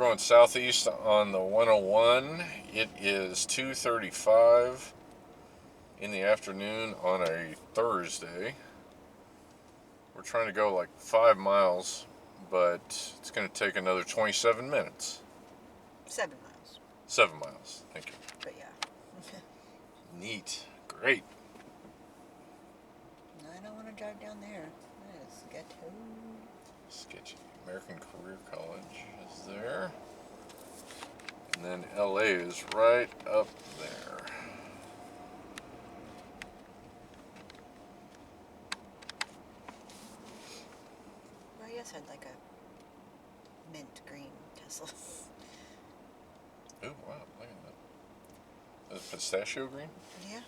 going southeast on the 101. It is 2:35 in the afternoon on a Thursday. We're trying to go like 5 miles, but it's going to take another 27 minutes. 7 miles. 7 miles. Thank you. But yeah. Neat. Great. I don't want to drive down there. That is ghetto. Sketchy. American Career College is there. And then LA is right up there. Reyes had like a mint green Tesla. Ooh, wow. Look at that. Is it pistachio green? Yeah.